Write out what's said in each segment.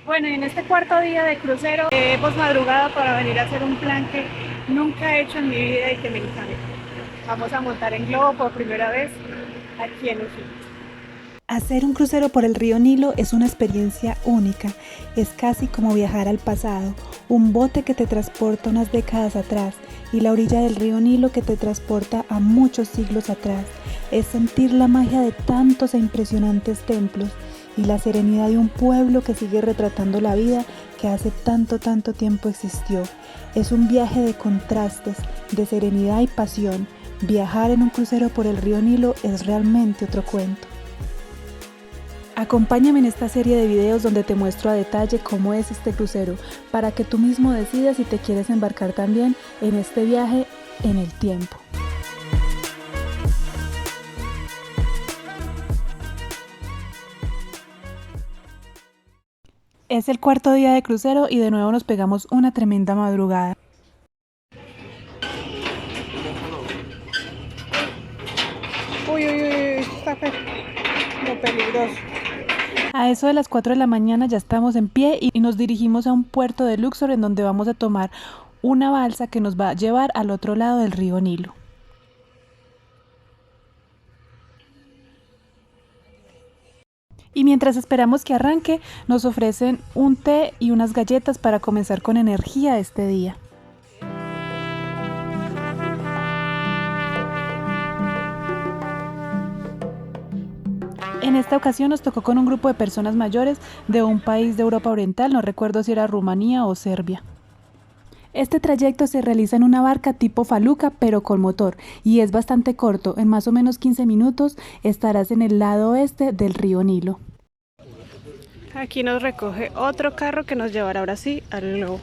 Bueno, y en este cuarto día de crucero hemos madrugado para venir a hacer un plan que nunca he hecho en mi vida y que me encanta. Vamos a montar en globo por primera vez aquí en Egipto. Hacer un crucero por el río Nilo es una experiencia única. Es casi como viajar al pasado, un bote que te transporta unas décadas atrás y la orilla del río Nilo que te transporta a muchos siglos atrás. Es sentir la magia de tantos e impresionantes templos y la serenidad de un pueblo que sigue retratando la vida que hace tanto tiempo existió. Es un viaje de contrastes, de serenidad y pasión. Viajar en un crucero por el río Nilo es realmente otro cuento. Acompáñame en esta serie de videos donde te muestro a detalle cómo es este crucero, para que tú mismo decidas si te quieres embarcar también en este viaje en el tiempo. Es el cuarto día de crucero y de nuevo nos pegamos una tremenda madrugada. Uy, está como peligroso. A eso de las 4 de la mañana ya estamos en pie y nos dirigimos a un puerto de Luxor en donde vamos a tomar una balsa que nos va a llevar al otro lado del río Nilo. Y mientras esperamos que arranque, nos ofrecen un té y unas galletas para comenzar con energía este día. En esta ocasión nos tocó con un grupo de personas mayores de un país de Europa Oriental, no recuerdo si era Rumanía o Serbia. Este trayecto se realiza en una barca tipo faluca pero con motor y es bastante corto, en más o menos 15 minutos estarás en el lado oeste del río Nilo. Aquí nos recoge otro carro que nos llevará ahora sí al globo.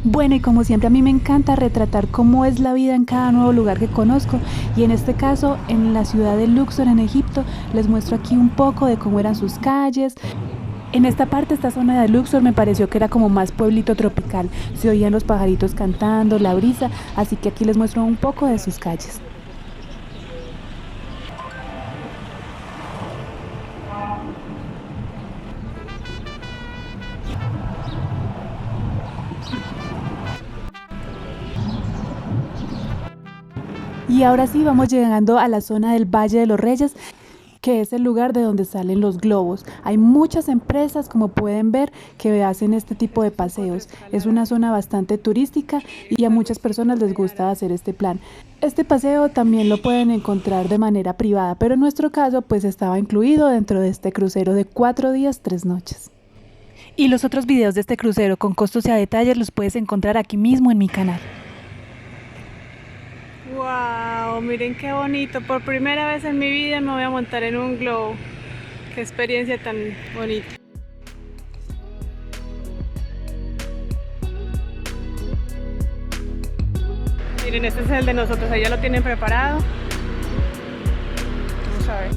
Bueno, y como siempre a mí me encanta retratar cómo es la vida en cada nuevo lugar que conozco y en este caso en la ciudad de Luxor en Egipto les muestro aquí un poco de cómo eran sus calles. En esta parte, esta zona de Luxor me pareció que era como más pueblito tropical, se oían los pajaritos cantando, la brisa, así que aquí les muestro un poco de sus calles. Y ahora sí vamos llegando a la zona del Valle de los Reyes, que es el lugar de donde salen los globos. Hay muchas empresas, como pueden ver, que hacen este tipo de paseos. Es una zona bastante turística y a muchas personas les gusta hacer este plan. Este paseo también lo pueden encontrar de manera privada, pero en nuestro caso pues estaba incluido dentro de este crucero de 4 días, 3 noches. Y los otros videos de este crucero con costos y a detalles los puedes encontrar aquí mismo en mi canal. Wow, miren qué bonito. Por primera vez en mi vida me voy a montar en un globo. Qué experiencia tan bonita. Miren, este es el de nosotros, ahí ya lo tienen preparado. Vamos a ver.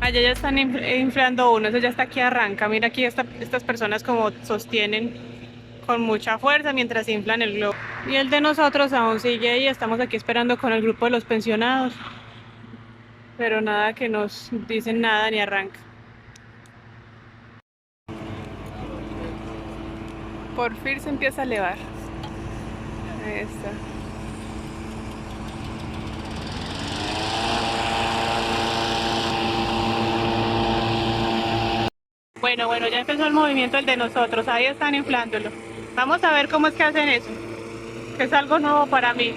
Allá ya están inflando uno, eso ya está aquí arranca. Mira aquí estas personas como sostienen con mucha fuerza mientras inflan el globo. Y el de nosotros aún sigue ahí, estamos aquí esperando con el grupo de los pensionados. Pero nada que nos dicen nada ni arranca. Por fin se empieza a elevar. Ahí está. Bueno, ya empezó el movimiento el de nosotros, ahí están inflándolo. Vamos a ver cómo es que hacen eso, que es algo nuevo para mí.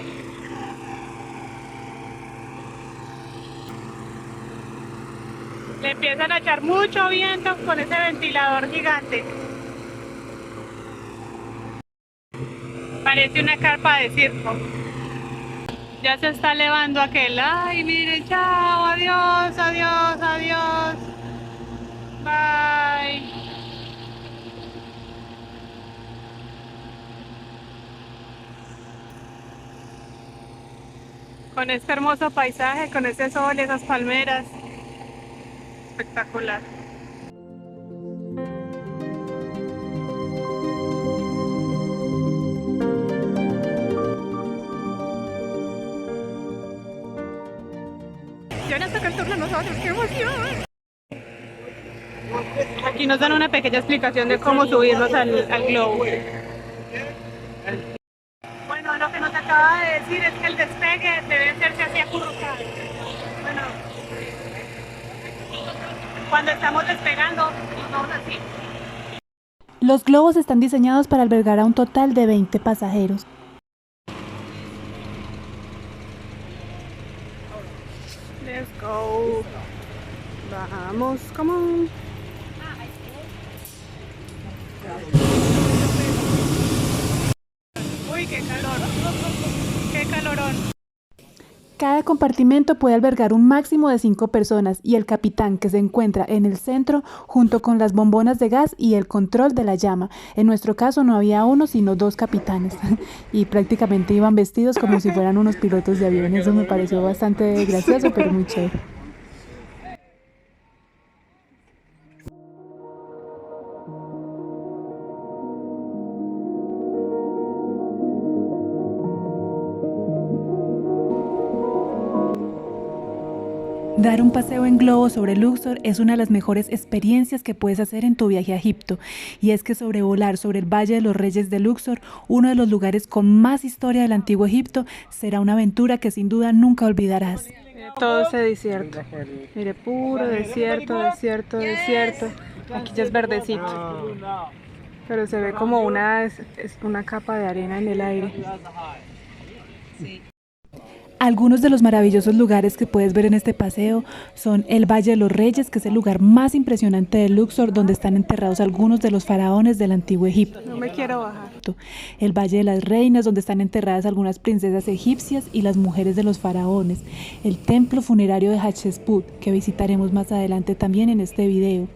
Le empiezan a echar mucho viento con ese ventilador gigante. Parece una carpa de circo. Ya se está elevando aquel. Ay, miren, chao, adiós, adiós, adiós. Bye. Con este hermoso paisaje, con ese sol, esas palmeras. Espectacular. emoción hasta que el turno a nosotros, qué emoción. Aquí nos dan una pequeña explicación de cómo subirnos al globo. Bueno, lo que nos acaba de decir es que el despegue debe hacerse así acurrucado. Bueno, cuando estamos despegando, nos vamos así. Los globos están diseñados para albergar a un total de 20 pasajeros. Let's go. Vamos, come on. Uy, qué calor. Qué calorón. Cada compartimento puede albergar un máximo de 5 personas y el capitán, que se encuentra en el centro junto con las bombonas de gas y el control de la llama. En nuestro caso no había uno sino 2 capitanes y prácticamente iban vestidos como si fueran unos pilotos de avión. Eso me pareció bastante gracioso, pero muy chévere. Dar un paseo en globo sobre Luxor es una de las mejores experiencias que puedes hacer en tu viaje a Egipto, y es que sobrevolar sobre el Valle de los Reyes de Luxor, uno de los lugares con más historia del antiguo Egipto, será una aventura que sin duda nunca olvidarás. Mire todo ese desierto. Mire, puro desierto, desierto, desierto. Aquí ya es verdecito. Pero se ve como una capa de arena en el aire. Algunos de los maravillosos lugares que puedes ver en este paseo son el Valle de los Reyes, que es el lugar más impresionante de Luxor, donde están enterrados algunos de los faraones del antiguo Egipto. No me quiero bajar. El Valle de las Reinas, donde están enterradas algunas princesas egipcias y las mujeres de los faraones. El templo funerario de Hatshepsut, que visitaremos más adelante también en este video.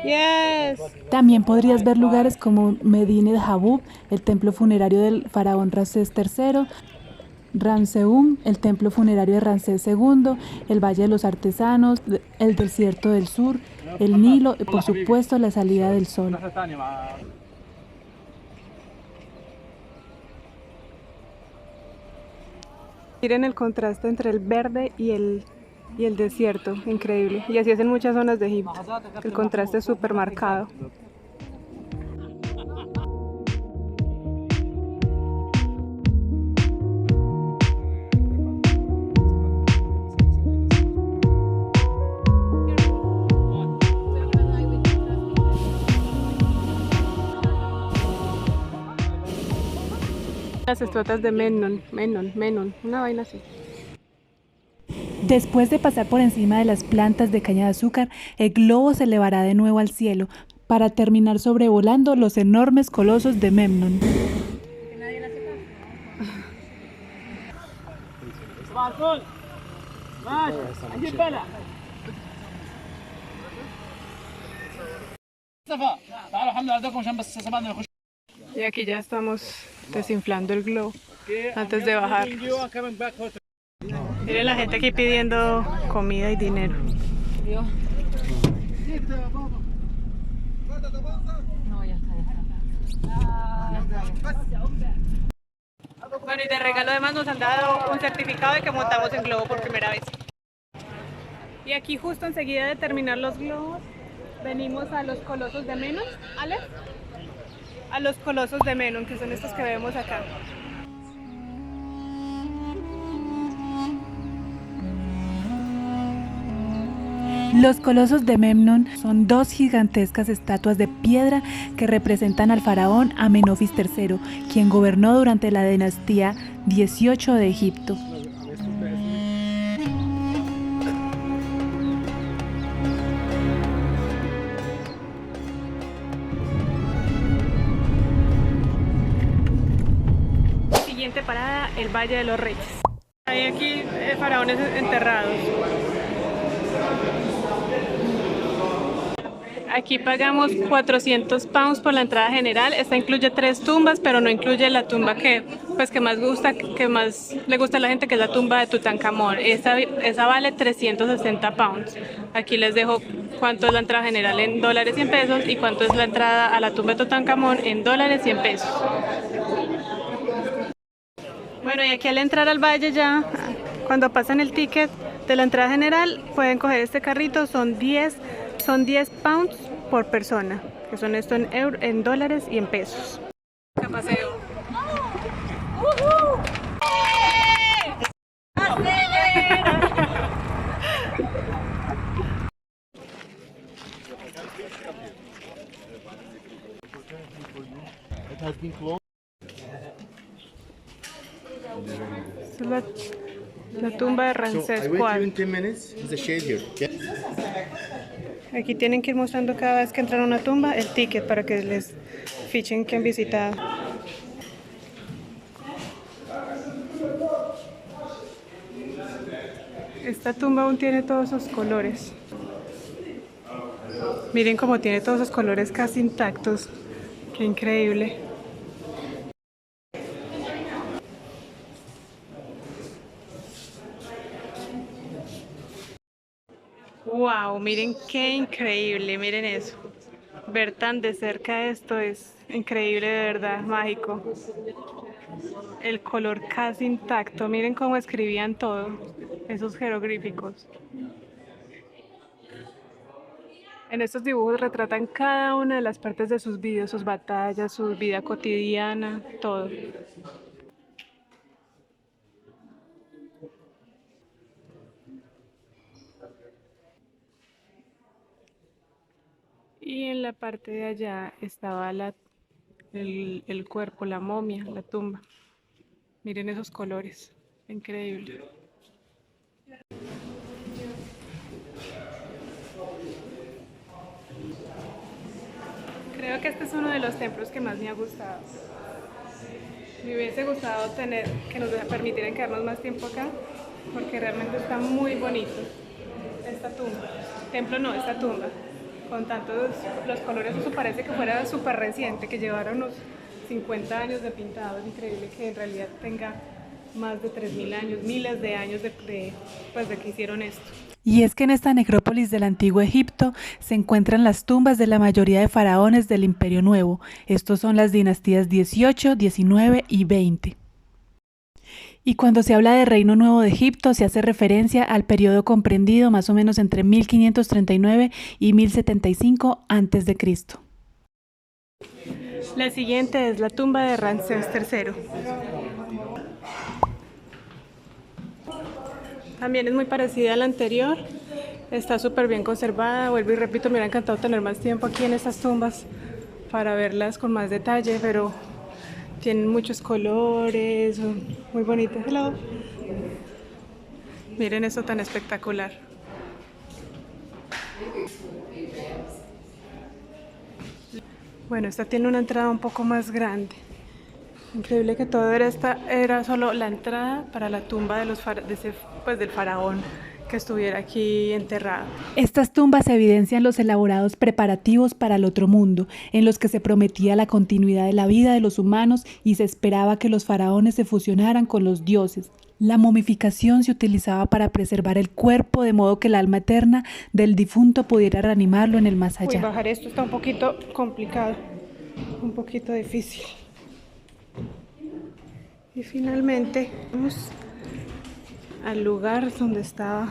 Yes. También podrías ver lugares como Medinet Habu, el templo funerario del faraón Ramsés III, Ramseum, el templo funerario de Ramsés II, el Valle de los Artesanos, el desierto del sur, el Nilo y por supuesto la salida del sol. Miren el contraste entre el verde y el desierto, increíble. Y así es en muchas zonas de Egipto. El contraste es súper marcado. Las estatuas de Memnon, una vaina así. Después de pasar por encima de las plantas de caña de azúcar, el globo se elevará de nuevo al cielo para terminar sobrevolando los enormes colosos de Memnon. Y aquí ya estamos desinflando el globo antes de bajar. Miren la gente aquí pidiendo comida y dinero. Bueno, y de regalo además nos han dado un certificado de que montamos en globo por primera vez. Y aquí justo enseguida de terminar los globos, venimos a los colosos de Memnon, ¿Ale? A los colosos de Memnon, que son estos que vemos acá. Los colosos de Memnon son 2 gigantescas estatuas de piedra que representan al faraón Amenofis III, quien gobernó durante la dinastía 18 de Egipto. Siguiente parada, el Valle de los Reyes. Hay aquí faraones enterrados. Aquí pagamos 400 pounds por la entrada general. Esta incluye 3 tumbas, pero no incluye la tumba que más le gusta a la gente, que es la tumba de Tutankamón. Esa vale 360 pounds. Aquí les dejo cuánto es la entrada general en dólares y en pesos y cuánto es la entrada a la tumba de Tutankamón en dólares y en pesos. Bueno, y aquí al entrar al valle ya, cuando pasan el ticket de la entrada general, pueden coger este carrito, son 10 pounds por persona, que son esto en dólares y en pesos. Paseo. Esta es la tumba de Ramsés IV. Aquí tienen que ir mostrando cada vez que entran a una tumba el ticket para que les fichen que han visitado. Esta tumba aún tiene todos esos colores. Miren cómo tiene todos esos colores casi intactos. Qué increíble. Wow, miren qué increíble, miren eso. Ver tan de cerca esto es increíble, de verdad, mágico. El color casi intacto, miren cómo escribían todo, esos jeroglíficos. En estos dibujos retratan cada una de las partes de sus vidas, sus batallas, su vida cotidiana, todo. Y en la parte de allá estaba el cuerpo, la momia, la tumba. Miren esos colores, increíble. Creo que este es uno de los templos que más me ha gustado. Me hubiese gustado que nos permitieran quedarnos más tiempo acá, porque realmente está muy bonito esta tumba. Templo no, esta tumba. Con tantos los colores, eso parece que fuera súper reciente, que llevara unos 50 años de pintado. Es increíble que en realidad tenga más de 3000 años, miles de años de que hicieron esto. Y es que en esta necrópolis del antiguo Egipto se encuentran las tumbas de la mayoría de faraones del Imperio Nuevo. Estos son las dinastías 18, 19 y 20. Y cuando se habla de Reino Nuevo de Egipto, se hace referencia al periodo comprendido más o menos entre 1539 y 1075 a.C. La siguiente es la tumba de Ramsés III. También es muy parecida a la anterior, está súper bien conservada. Vuelvo y repito, me hubiera encantado tener más tiempo aquí en estas tumbas para verlas con más detalle, pero tienen muchos colores, son muy bonitas. Hello. Miren eso tan espectacular. Bueno, esta tiene una entrada un poco más grande. Increíble que todo era solo la entrada para la tumba del faraón que estuviera aquí enterrado. Estas tumbas evidencian los elaborados preparativos para el otro mundo, en los que se prometía la continuidad de la vida de los humanos y se esperaba que los faraones se fusionaran con los dioses. La momificación se utilizaba para preservar el cuerpo, de modo que el alma eterna del difunto pudiera reanimarlo en el más allá. Bajar esto está un poquito complicado, un poquito difícil. Y finalmente vamos al lugar donde estaba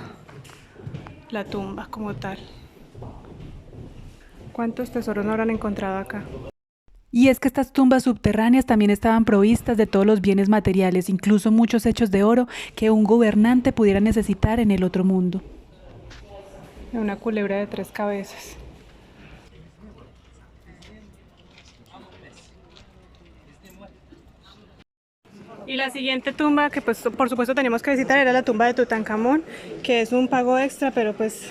la tumba como tal. ¿Cuántos tesoros no habrán encontrado acá? Y es que estas tumbas subterráneas también estaban provistas de todos los bienes materiales, incluso muchos hechos de oro que un gobernante pudiera necesitar en el otro mundo. Una culebra de 3 cabezas. Y la siguiente tumba que pues por supuesto teníamos que visitar era la tumba de Tutankamón, que es un pago extra, pero pues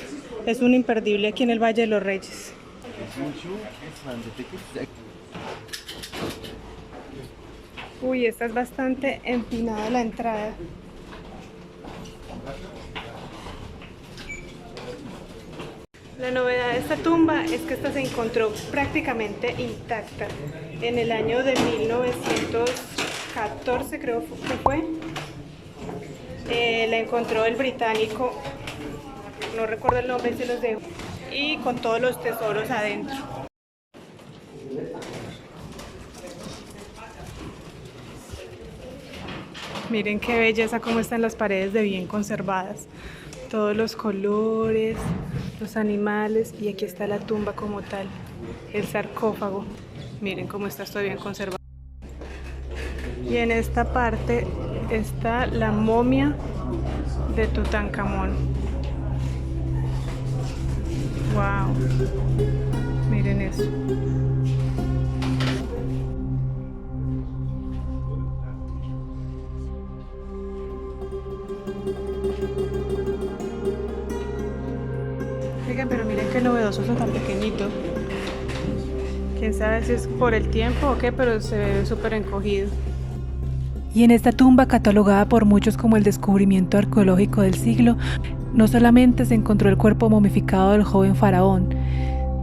es un imperdible aquí en el Valle de los Reyes. Uy, esta es bastante empinada la entrada. La novedad de esta tumba es que esta se encontró prácticamente intacta en el año de 1914, creo que fue. La encontró el británico, no recuerdo el nombre, se los dejo, y con todos los tesoros adentro. Miren qué belleza cómo están las paredes de bien conservadas. Todos los colores, los animales, y aquí está la tumba como tal, el sarcófago. Miren cómo está todo bien conservado. Y en esta parte está la momia de Tutankamón. Wow, miren eso. Oigan, pero miren qué novedoso eso tan pequeñito. Quién sabe si es por el tiempo o qué, pero se ve súper encogido. Y en esta tumba, catalogada por muchos como el descubrimiento arqueológico del siglo, no solamente se encontró el cuerpo momificado del joven faraón,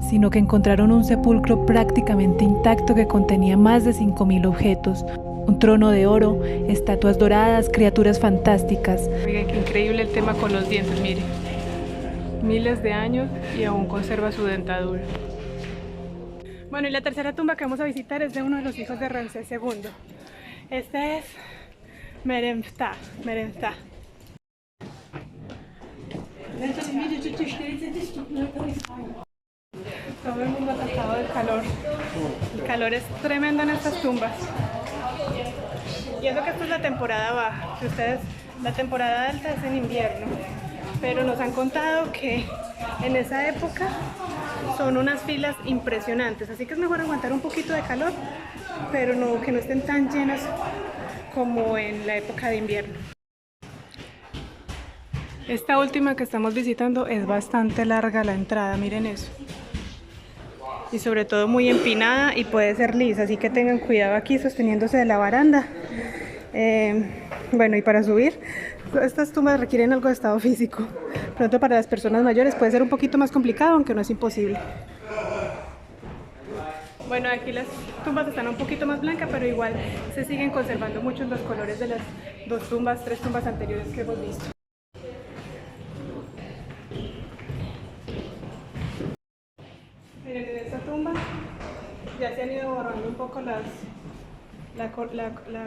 sino que encontraron un sepulcro prácticamente intacto que contenía más de 5.000 objetos, un trono de oro, estatuas doradas, criaturas fantásticas. Oigan, qué increíble el tema con los dientes, miren. Miles de años y aún conserva su dentadura. Bueno, y la tercera tumba que vamos a visitar es de uno de los hijos de Ramsés II. Este es Meremftah. Todo el mundo atacado del calor. El calor es tremendo en estas tumbas. Y eso que esto es la temporada baja. Si ustedes, la temporada alta es en invierno. Pero nos han contado que en esa época son unas filas impresionantes. Así que es mejor aguantar un poquito de calor, pero no, que no estén tan llenas como en la época de invierno. Esta última que estamos visitando es bastante larga la entrada, miren eso. Y sobre todo muy empinada y puede ser lisa, así que tengan cuidado aquí sosteniéndose de la baranda. Bueno, y para subir, estas tumbas requieren algo de estado físico. Pronto para las personas mayores puede ser un poquito más complicado, aunque no es imposible. Bueno, aquí las tumbas están un poquito más blancas, pero igual se siguen conservando muchos los colores de las tres tumbas anteriores que hemos visto. Miren, en esta tumba ya se han ido borrando un poco la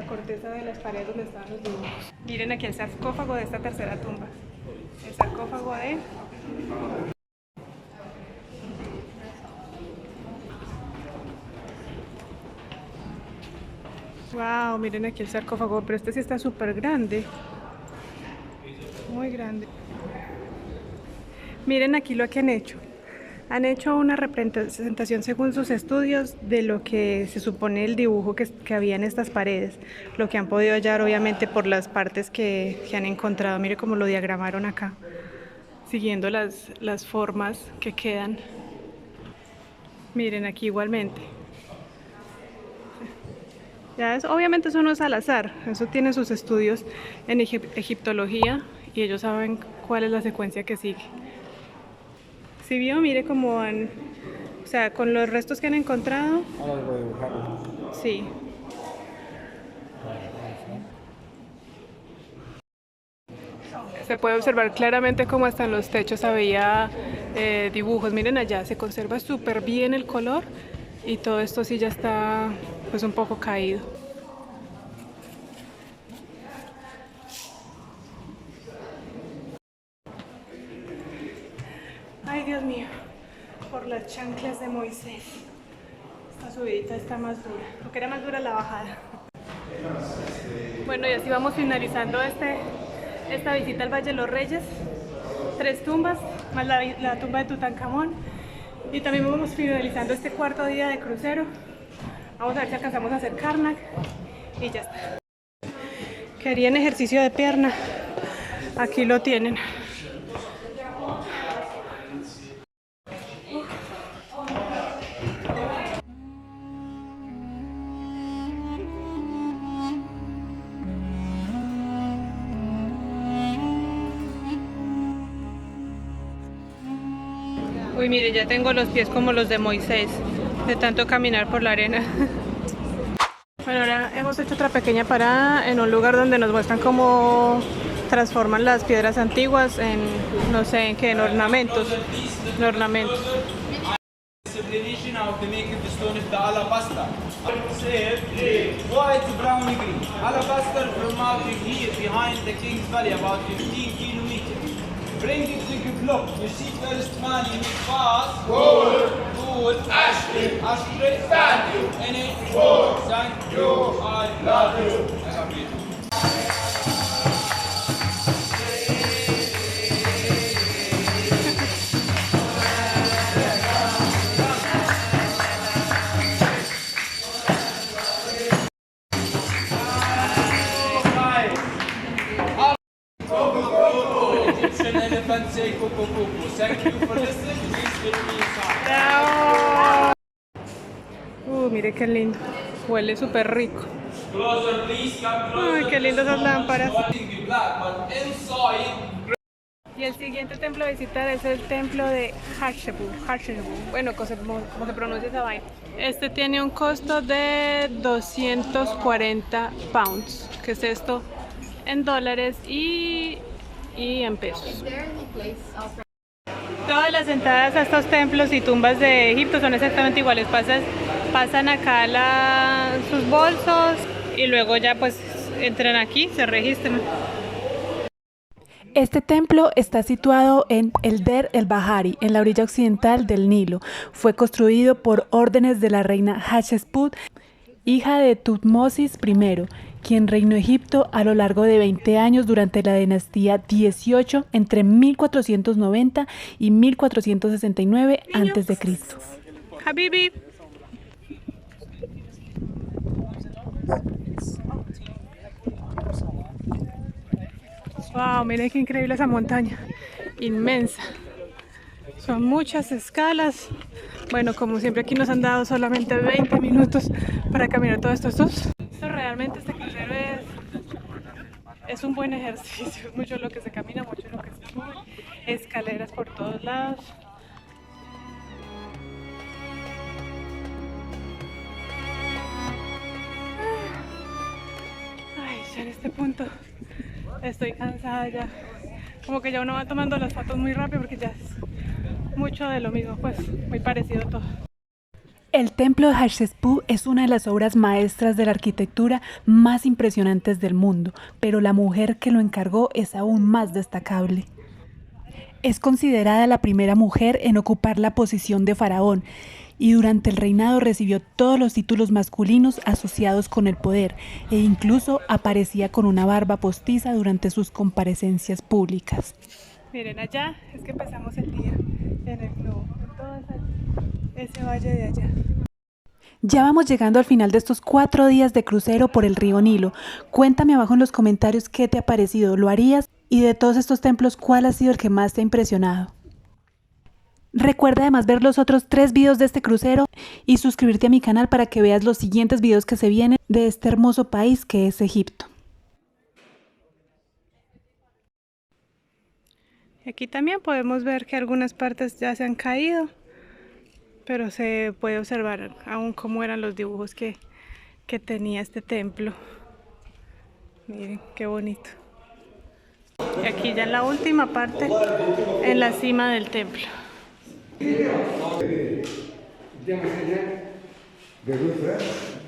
corteza de las paredes donde estaban los dibujos. Miren aquí el sarcófago de esta tercera tumba. El sarcófago de... Wow, miren aquí el sarcófago, pero este sí está súper grande. Muy grande. Miren aquí lo que han hecho. Han hecho una representación según sus estudios de lo que se supone el dibujo que había en estas paredes. Lo que han podido hallar obviamente por las partes que han encontrado. Mire cómo lo diagramaron acá, siguiendo las formas que quedan. Miren aquí igualmente. Obviamente eso no es al azar, eso tiene sus estudios en egiptología y ellos saben cuál es la secuencia que sigue. Si vio, mire cómo han, o sea, con los restos que han encontrado. Sí. Se puede observar claramente cómo hasta en los techos había dibujos. Miren allá, se conserva súper bien el color y todo esto sí ya está pues un poco caído. Ay, Dios mío, por las chanclas de Moisés. Esta subidita está más dura, porque era más dura la bajada. Bueno, y así vamos finalizando esta visita al Valle de los Reyes. 3 tumbas, más la tumba de Tutankamón. Y también vamos finalizando este cuarto día de crucero. Vamos a ver si alcanzamos a hacer Karnak y ya está. Querían ejercicio de pierna, aquí lo tienen. Uy, mire, ya tengo los pies como los de Moisés, de tanto caminar por la arena. Bueno, ahora hemos hecho otra pequeña parada en un lugar donde nos muestran cómo transforman las piedras antiguas en, no sé, en qué, en ornamentos. now to make the stone of the alabaster. Say, white, brown, green. Alabaster from out here behind the King's Valley, about 15 kilometers. Bring it to the clock. You see first man, you make fast. Good. Ashley. Thank you. Any. Thank you. I love you. Egyptian elephant say cuckoo cuckoo. Thank you for listening. Please give me a sign. ¡Bravo! Mire qué lindo. Huele súper rico. Closer, please. Come closer. Uy, qué lindas esas lámparas. Be black, but inside. Y el siguiente templo a visitar es el templo de Hatshepsut. Bueno, como se pronuncia esa vaina. Este tiene un costo de 240 pounds, que es esto en dólares y en pesos. Todas las entradas a estos templos y tumbas de Egipto son exactamente iguales. Pasan acá sus bolsos y luego ya pues entran aquí, se registran. Este templo está situado en el Der el Bahari, en la orilla occidental del Nilo. Fue construido por órdenes de la reina Hatshepsut, hija de Tutmosis I, quien reinó Egipto a lo largo de 20 años durante la dinastía 18 entre 1490 y 1469 a.C. Habibi. Wow, miren qué increíble esa montaña, inmensa. Son muchas escalas. Bueno, como siempre aquí nos han dado solamente 20 minutos para caminar todos estos tours. Realmente este crucero es un buen ejercicio, es mucho lo que se camina, mucho lo que se sube, escaleras por todos lados. Ay, ya en este punto estoy cansada ya. Como que ya uno va tomando las fotos muy rápido porque ya es mucho de lo mismo, pues muy parecido todo. El templo de Hatshepsut es una de las obras maestras de la arquitectura más impresionantes del mundo, pero la mujer que lo encargó es aún más destacable. Es considerada la primera mujer en ocupar la posición de faraón y durante el reinado recibió todos los títulos masculinos asociados con el poder e incluso aparecía con una barba postiza durante sus comparecencias públicas. Miren, allá es que empezamos el día en el globo, en todo ese valle de allá. Ya vamos llegando al final de estos 4 días de crucero por el río Nilo. Cuéntame abajo en los comentarios qué te ha parecido, ¿lo harías? Y de todos estos templos, ¿cuál ha sido el que más te ha impresionado? Recuerda además ver los otros 3 videos de este crucero y suscribirte a mi canal para que veas los siguientes videos que se vienen de este hermoso país que es Egipto. Aquí también podemos ver que algunas partes ya se han caído, pero se puede observar aún cómo eran los dibujos que tenía este templo. Miren qué bonito. Y aquí ya en la última parte, en la cima del templo.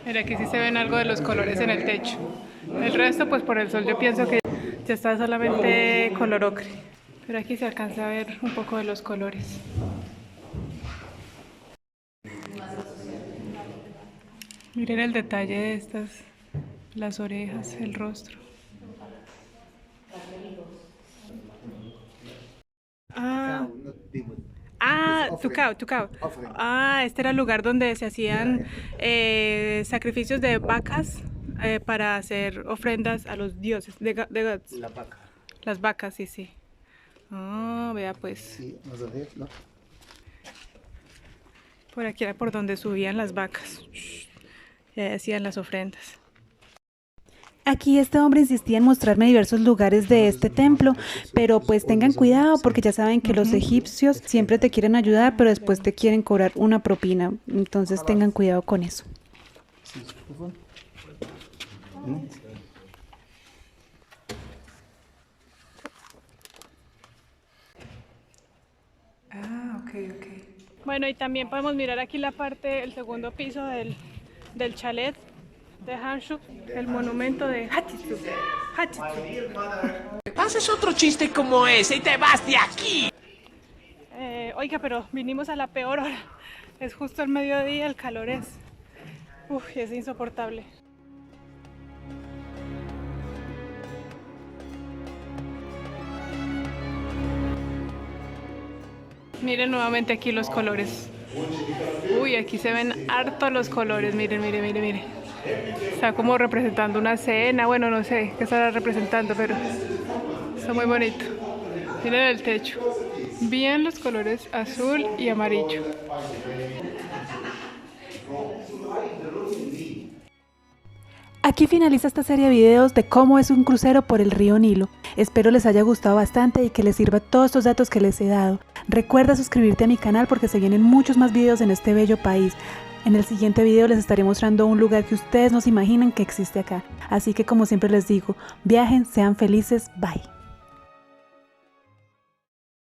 Mira, aquí sí se ven algo de los colores en el techo. El resto, pues por el sol yo pienso que ya está solamente color ocre. Pero aquí se alcanza a ver un poco de los colores. Miren el detalle de estas, las orejas, el rostro. Tucao. Este era el lugar donde se hacían sacrificios de vacas para hacer ofrendas a los dioses, de gods. La vaca. Las vacas, sí. Ah, vea pues. Sí, nosotros, ¿no? Por aquí era por donde subían las vacas. Y ahí hacían las ofrendas. Aquí este hombre insistía en mostrarme diversos lugares de este templo, pero pues tengan cuidado porque ya saben que los egipcios siempre te quieren ayudar, pero después te quieren cobrar una propina, entonces tengan cuidado con eso. Ah, ok. Bueno, y también podemos mirar aquí la parte, el segundo piso del chalet de Hanshu, el monumento de Hatshepsut. Haces otro chiste como ese y te vas de aquí. Oiga, pero vinimos a la peor hora. Es justo el mediodía, el calor es insoportable. Miren nuevamente aquí los colores. Uy, aquí se ven harto los colores. Miren, miren, miren, miren. Está como representando una cena. Bueno, no sé qué estará representando, pero está muy bonito. Miren el techo. Bien los colores azul y amarillo. Aquí finaliza esta serie de videos de cómo es un crucero por el río Nilo. Espero les haya gustado bastante y que les sirva todos estos datos que les he dado. Recuerda suscribirte a mi canal porque se vienen muchos más videos en este bello país. En el siguiente video les estaré mostrando un lugar que ustedes no se imaginan que existe acá. Así que como siempre les digo, viajen, sean felices, bye.